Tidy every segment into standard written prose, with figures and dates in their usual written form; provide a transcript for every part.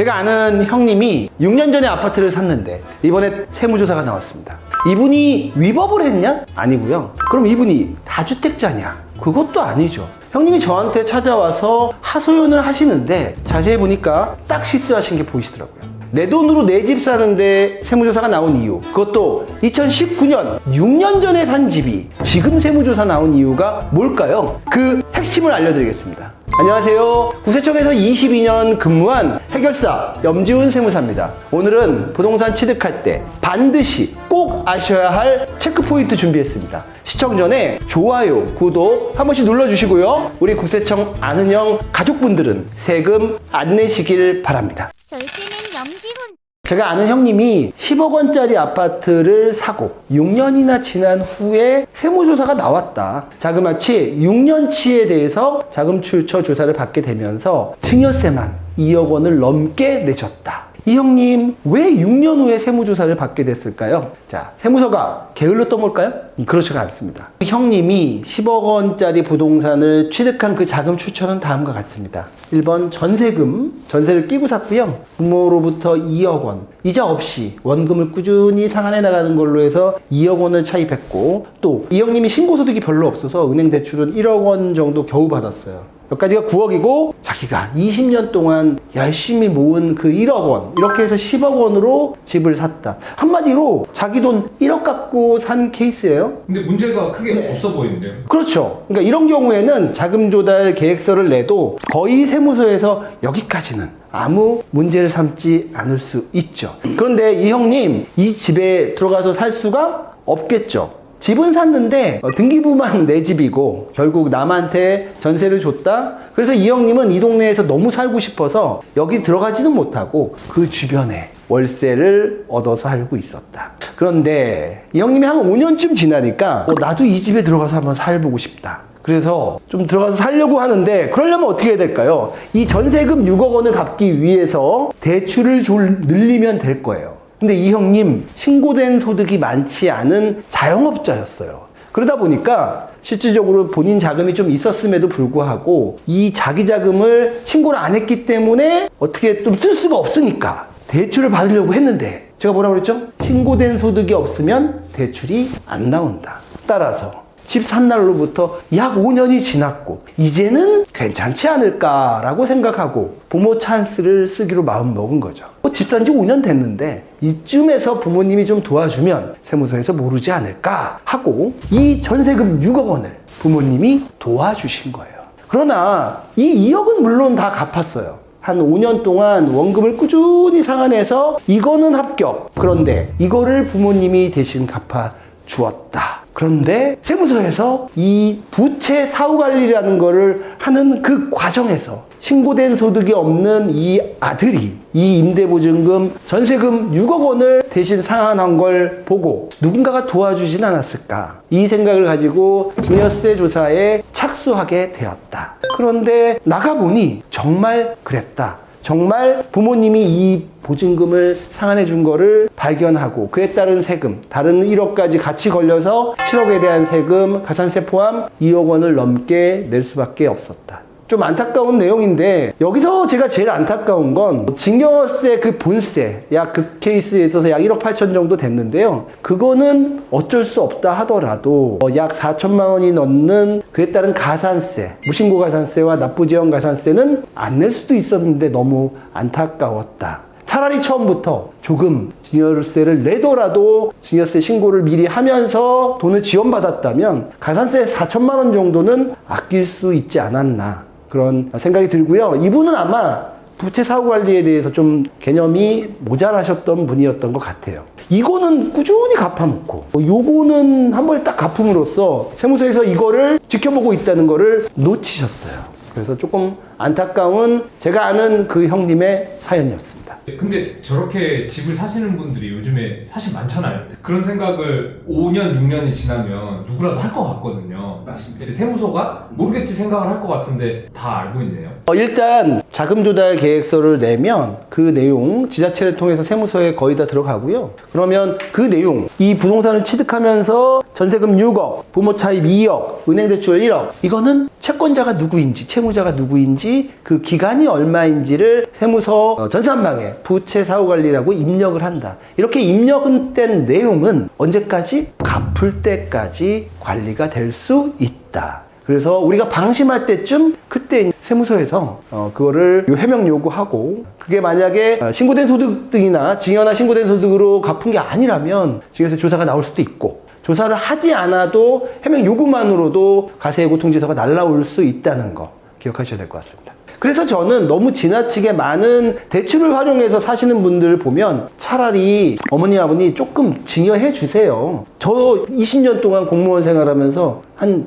제가 아는 형님이 6년 전에 아파트를 샀는데 이번에 세무조사가 나왔습니다. 이분이 위법을 했냐? 아니고요. 그럼 이분이 다주택자냐? 그것도 아니죠. 형님이 저한테 찾아와서 하소연을 하시는데 자세히 보니까 딱 실수하신 게 보이시더라고요. 내 돈으로 내 집 사는데 세무조사가 나온 이유, 그것도 2019년 6년 전에 산 집이 지금 세무조사 나온 이유가 뭘까요? 그 핵심을 알려드리겠습니다. 안녕하세요. 국세청에서 22년 근무한 해결사 염지훈 세무사입니다. 오늘은 부동산 취득할 때 반드시 꼭 아셔야 할 체크포인트 준비했습니다. 시청 전에 좋아요, 구독 한 번씩 눌러주시고요. 우리 국세청 아는 형 가족분들은 세금 안 내시길 바랍니다. 절세는 염지훈. 제가 아는 형님이 10억 원짜리 아파트를 사고 6년이나 지난 후에 세무조사가 나왔다. 자그마치 6년치에 대해서 자금출처 조사를 받게 되면서 증여세만 2억 원을 넘게 내셨다. 이 형님 왜 6년 후에 세무조사를 받게 됐을까요? 자, 세무서가 게을렀던 걸까요? 그렇지가 않습니다. 형님이 10억 원짜리 부동산을 취득한 그 자금 출처는 다음과 같습니다. 1번 전세를 끼고 샀고요. 부모로부터 2억 원 이자 없이 원금을 꾸준히 상환해 나가는 걸로 해서 2억 원을 차입했고, 또 이 형님이 신고소득이 별로 없어서 은행 대출은 1억 원 정도 겨우 받았어요. 몇 가지가 9억이고 자기가 20년 동안 열심히 모은 그 1억 원, 이렇게 해서 10억 원으로 집을 샀다. 한마디로 자기 돈 1억 갖고 산 케이스예요. 근데 문제가 크게 없어 보이는데요? 그렇죠. 그러니까 이런 경우에는 자금 조달 계획서를 내도 거의 세무서에서 여기까지는 아무 문제를 삼지 않을 수 있죠. 그런데 이 형님 이 집에 들어가서 살 수가 없겠죠. 집은 샀는데 등기부만 내 집이고 결국 남한테 전세를 줬다. 그래서 이 형님은 이 동네에서 너무 살고 싶어서 여기 들어가지는 못하고 그 주변에 월세를 얻어 살고 있었다. 그런데 이 형님이 한 5년쯤 지나니까 나도 이 집에 들어가서 한번 살보고 싶다. 그래서 좀 들어가서 살려고 하는데, 그러려면 어떻게 해야 될까요? 이 전세금 6억 원을 갚기 위해서 대출을 늘리면 될 거예요. 근데 이 형님 신고된 소득이 많지 않은 자영업자였어요. 그러다 보니까 실질적으로 본인 자금이 좀 있었음에도 불구하고 이 자기 자금을 신고를 안 했기 때문에 어떻게 좀 쓸 수가 없으니까 대출을 받으려고 했는데, 제가 뭐라고 그랬죠? 신고된 소득이 없으면 대출이 안 나온다. 따라서 집 산 날로부터 약 5년이 지났고 이제는 괜찮지 않을까라고 생각하고 부모 찬스를 쓰기로 마음먹은 거죠. 집 산 지 5년 됐는데 이쯤에서 부모님이 좀 도와주면 세무서에서 모르지 않을까 하고 이 전세금 6억 원을 부모님이 도와주신 거예요. 그러나 이 2억은 물론 다 갚았어요. 한 5년 동안 원금을 꾸준히 상환해서 이거는 합격. 그런데 이거를 부모님이 대신 갚아 주었다. 그런데 세무서에서 이 부채 사후관리라는 거를 하는 그 과정에서 신고된 소득이 없는 이 아들이 이 임대보증금 전세금 6억 원을 대신 상환한 걸 보고 누군가가 도와주진 않았을까, 이 생각을 가지고 증여세 조사에 착수하게 되었다. 그런데 나가보니 정말 그랬다. 정말 부모님이 이 보증금을 상환해 준 거를 발견하고 그에 따른 세금, 다른 1억까지 같이 걸려서 7억에 대한 세금, 가산세 포함 2억 원을 넘게 낼 수밖에 없었다. 좀 안타까운 내용인데, 여기서 제가 제일 안타까운 건 증여세 그 본세, 약 그 케이스에 있어서 약 1억 8천 정도 됐는데요. 그거는 어쩔 수 없다 하더라도 약 4천만 원이 넘는 그에 따른 가산세, 무신고 가산세와 납부지원 가산세는 안 낼 수도 있었는데 너무 안타까웠다. 차라리 처음부터 조금 증여세를 내더라도 증여세 신고를 미리 하면서 돈을 지원받았다면 가산세 4천만 원 정도는 아낄 수 있지 않았나, 그런 생각이 들고요. 이분은 아마 부채 사후관리에 대해서 좀 개념이 모자라셨던 분이었던 것 같아요. 이거는 꾸준히 갚아놓고 요거는 한 번에 딱 갚음으로써 세무서에서 이거를 지켜보고 있다는 거를 놓치셨어요. 그래서 조금 안타까운 제가 아는 그 형님의 사연이었습니다. 근데 저렇게 집을 사시는 분들이 요즘에 사실 많잖아요. 그런 생각을 5년, 6년이 지나면 누구라도 할 것 같거든요. 맞습니다. 이제 세무서가 모르겠지 생각을 할 것 같은데 다 알고 있네요. 일단 자금 조달 계획서를 내면 그 내용 지자체를 통해서 세무서에 거의 다 들어가고요. 그러면 그 내용, 이 부동산을 취득하면서 전세금 6억, 부모 차입 2억, 은행 대출 1억, 이거는 채권자가 누구인지, 채무자가 누구인지 것이 그 기간이 얼마인지를 세무서 전산망에 부채 사후관리라고 입력을 한다. 이렇게 입력된 내용은 언제까지? 갚을 때까지 관리가 될 수 있다. 그래서 우리가 방심할 때쯤 그때 세무서에서 그거를 해명 요구하고, 그게 만약에 신고된 소득 등이나 증여나 신고된 소득으로 갚은 게 아니라면 증여세 조사가 나올 수도 있고, 조사를 하지 않아도 해명 요구만으로도 가세예고 통지서가 날라올 수 있다는 거 기억하셔야 될 것 같습니다. 그래서 저는 너무 지나치게 많은 대출을 활용해서 사시는 분들을 보면 차라리 어머니 아버니 조금 증여해 주세요. 저 20년 동안 공무원 생활하면서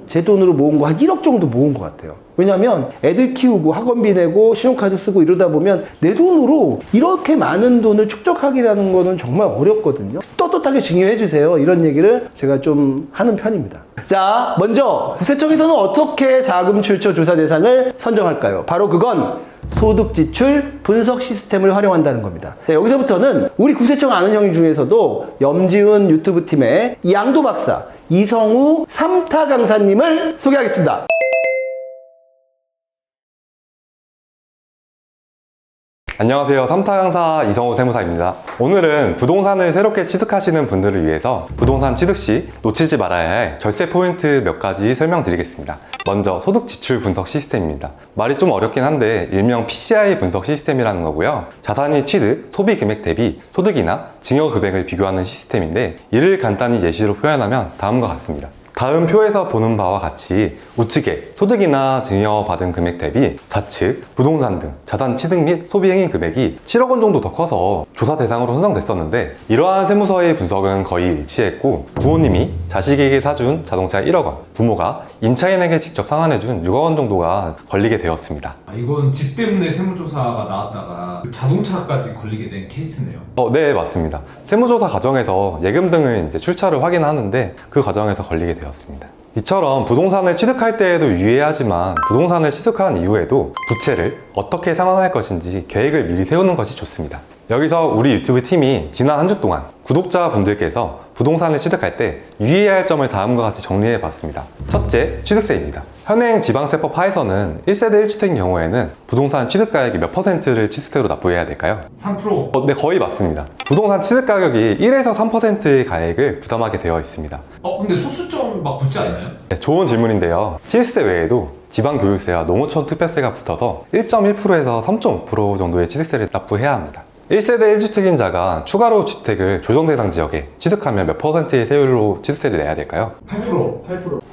제 돈으로 모은 거 한 1억 정도 모은 것 같아요. 왜냐면 애들 키우고 학원비 내고 신용카드 쓰고 이러다 보면 내 돈으로 이렇게 많은 돈을 축적하기라는 거는 정말 어렵거든요. 떳떳하게 증여해 주세요. 이런 얘기를 제가 좀 하는 편입니다. 자, 먼저 국세청에서는 어떻게 자금 출처 조사 대상을 선정할까요? 바로 그건 소득 지출 분석 시스템을 활용한다는 겁니다. 자, 여기서부터는 우리 국세청 아는 형 중에서도 염지훈 유튜브 팀의 양도 박사 이성우 삼타 강사님을 소개하겠습니다. 안녕하세요. 삼타 강사 이성우 세무사입니다. 오늘은 부동산을 새롭게 취득하시는 분들을 위해서 부동산 취득 시 놓치지 말아야 할 절세 포인트 몇 가지 설명드리겠습니다. 먼저 소득 지출 분석 시스템입니다. 말이 좀 어렵긴 한데 일명 PCI 분석 시스템이라는 거고요. 자산이 취득, 소비 금액 대비 소득이나 증여 금액을 비교하는 시스템인데, 이를 간단히 예시로 표현하면 다음과 같습니다. 다음 표에서 보는 바와 같이 우측에 소득이나 증여받은 금액 대비 좌측 부동산 등 자산 취득 및 소비 행위 금액이 7억 원 정도 더 커서 조사 대상으로 선정됐었는데, 이러한 세무서의 분석은 거의 일치했고, 부모님이 자식에게 사준 자동차 1억 원, 부모가 임차인에게 직접 상환해준 6억 원 정도가 걸리게 되었습니다. 이건 집 때문에 세무조사가 나왔다가 그 자동차까지 걸리게 된 케이스네요. 네, 맞습니다. 세무조사 과정에서 예금 등을 출처를 확인하는데 그 과정에서 걸리게 되었습니다. 이처럼 부동산을 취득할 때에도 유의해야 하지만 부동산을 취득한 이후에도 부채를 어떻게 상환할 것인지 계획을 미리 세우는 것이 좋습니다. 여기서 우리 유튜브 팀이 지난 한 주 동안 구독자분들께서 부동산을 취득할 때 유의해야 할 점을 다음과 같이 정리해 봤습니다. 첫째, 취득세입니다. 현행 지방세법 하에서는 1세대 1주택인 경우에는 부동산 취득가액의 몇 %를 취득세로 납부해야 될까요? 3%? 네, 거의 맞습니다. 부동산 취득가격이 1에서 3%의 가액을 부담하게 되어 있습니다. 근데 소수점 막 붙지 않나요? 네, 좋은 질문인데요. 취득세 외에도 지방교육세와 농어촌 투표세가 붙어서 1.1%에서 3.5% 정도의 취득세를 납부해야 합니다. 1세대 1주택인 자가 추가로 주택을 조정대상 지역에 취득하면 몇 %의 세율로 취득세를 내야 될까요?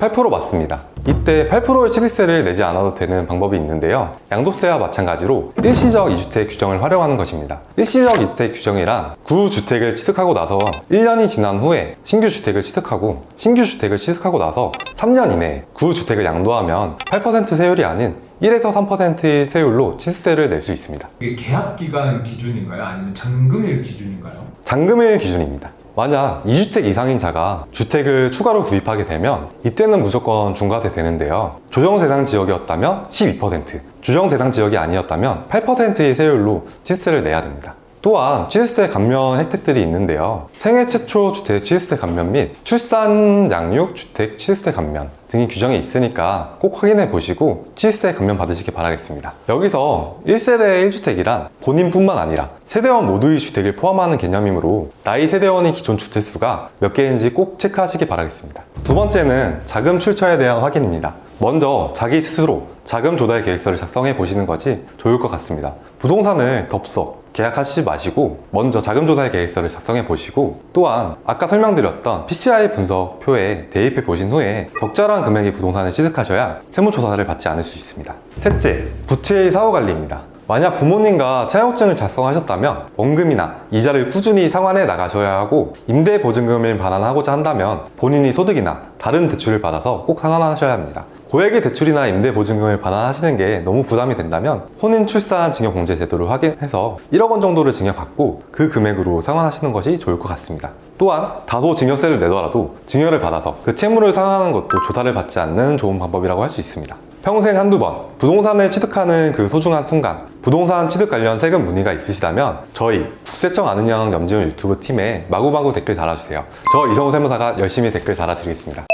8% 맞습니다. 이때 8%의 취득세를 내지 않아도 되는 방법이 있는데요. 양도세와 마찬가지로 일시적 2주택 규정을 활용하는 것입니다. 일시적 2주택 규정이란 구주택을 취득하고 나서 1년이 지난 후에 신규 주택을 취득하고, 신규 주택을 취득하고 나서 3년 이내에 구주택을 양도하면 8% 세율이 아닌 1에서 3%의 세율로 취득세를 낼 수 있습니다. 이게 계약기간 기준인가요? 아니면 잔금일 기준인가요? 잔금일 기준입니다. 만약 2주택 이상인 자가 주택을 추가로 구입하게 되면 이때는 무조건 중과세 되는데요. 조정대상 지역이었다면 12%, 조정대상 지역이 아니었다면 8%의 세율로 취득세를 내야 됩니다. 또한 취득세 감면 혜택들이 있는데요. 생애 최초 주택 취득세 감면 및 출산 양육 주택 취득세 감면 등이 규정이 있으니까 꼭 확인해 보시고 취득세 감면 받으시기 바라겠습니다. 여기서 1세대 1주택이란 본인뿐만 아니라 세대원 모두의 주택을 포함하는 개념이므로 나이 세대원의 기존 주택수가 몇 개인지 꼭 체크하시기 바라겠습니다. 두 번째는 자금 출처에 대한 확인입니다. 먼저 자기 스스로 자금 조달 계획서를 작성해 보시는 것이 좋을 것 같습니다. 부동산을 덥석 계약하시지 마시고 먼저 자금 조달 계획서를 작성해 보시고, 또한 아까 설명드렸던 PCI 분석표에 대입해 보신 후에 적절한 금액의 부동산을 취득하셔야 세무조사를 받지 않을 수 있습니다. 셋째, 부채의 사후관리입니다. 만약 부모님과 차용증을 작성하셨다면 원금이나 이자를 꾸준히 상환해 나가셔야 하고, 임대보증금을 반환하고자 한다면 본인이 소득이나 다른 대출을 받아서 꼭 상환하셔야 합니다. 고액의 대출이나 임대보증금을 반환하시는 게 너무 부담이 된다면 혼인 출산 증여공제 제도를 확인해서 1억 원 정도를 증여받고 그 금액으로 상환하시는 것이 좋을 것 같습니다. 또한 다소 증여세를 내더라도 증여를 받아서 그 채무를 상환하는 것도 조사를 받지 않는 좋은 방법이라고 할 수 있습니다. 평생 한두 번 부동산을 취득하는 그 소중한 순간, 부동산 취득 관련 세금 문의가 있으시다면 저희 국세청 아는 형 염지훈 유튜브 팀에 마구마구 댓글 달아주세요. 저 이성우 세무사가 열심히 댓글 달아드리겠습니다.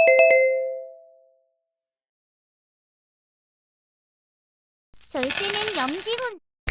절세는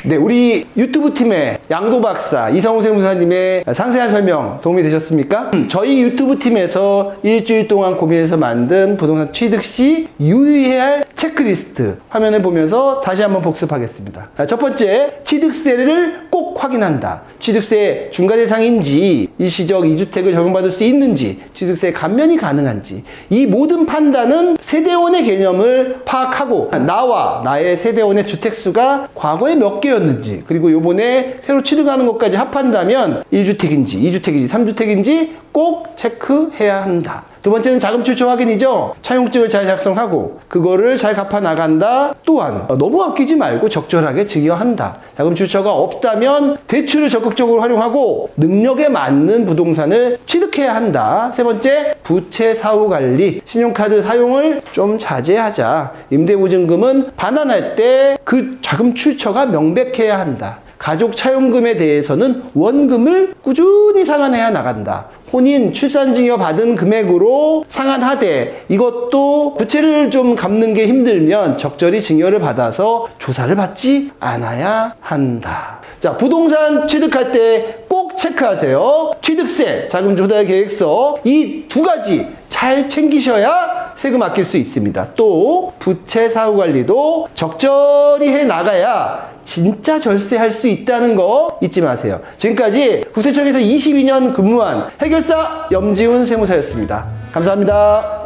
네, 우리 유튜브 팀의 양도 박사 이성우 세무사님의 상세한 설명 도움이 되셨습니까? 저희 유튜브 팀에서 일주일 동안 고민해서 만든 부동산 취득 시 유의해야 할 체크리스트 화면을 보면서 다시 한번 복습하겠습니다. 첫 번째, 취득세를 꼭 확인한다. 취득세 중과 대상인지, 일시적 2주택을 적용받을 수 있는지, 취득세 감면이 가능한지, 이 모든 판단은 세대원의 개념을 파악하고 나와 나의 세대원의 주택수가 과거에 몇 개였는지, 그리고 요번에 새로 취득하는 것까지 합한다면 1주택인지 2주택인지 3주택인지 꼭 체크해야 한다. 두 번째는 자금 출처 확인이죠. 차용증을 잘 작성하고 그거를 잘 갚아 나간다. 또한 너무 아끼지 말고 적절하게 증여한다. 자금 출처가 없다면 대출을 적극적으로 활용하고 능력에 맞는 부동산을 취득해야 한다. 세 번째, 부채 사후 관리. 신용카드 사용을 좀 자제하자. 임대보증금은 반환할 때 그 자금 출처가 명백해야 한다. 가족 차용금에 대해서는 원금을 꾸준히 상환해야 나간다. 혼인, 출산증여 받은 금액으로 상환하되 이것도 부채를 좀 갚는 게 힘들면 적절히 증여를 받아서 조사를 받지 않아야 한다. 자, 부동산 취득할 때 꼭 체크하세요. 취득세, 자금 조달 계획서 이 두 가지 잘 챙기셔야 세금 아낄 수 있습니다. 또 부채 사후 관리도 적절히 해 나가야 진짜 절세할 수 있다는 거 잊지 마세요. 지금까지 국세청에서 22년 근무한 해결사 염지훈 세무사였습니다. 감사합니다.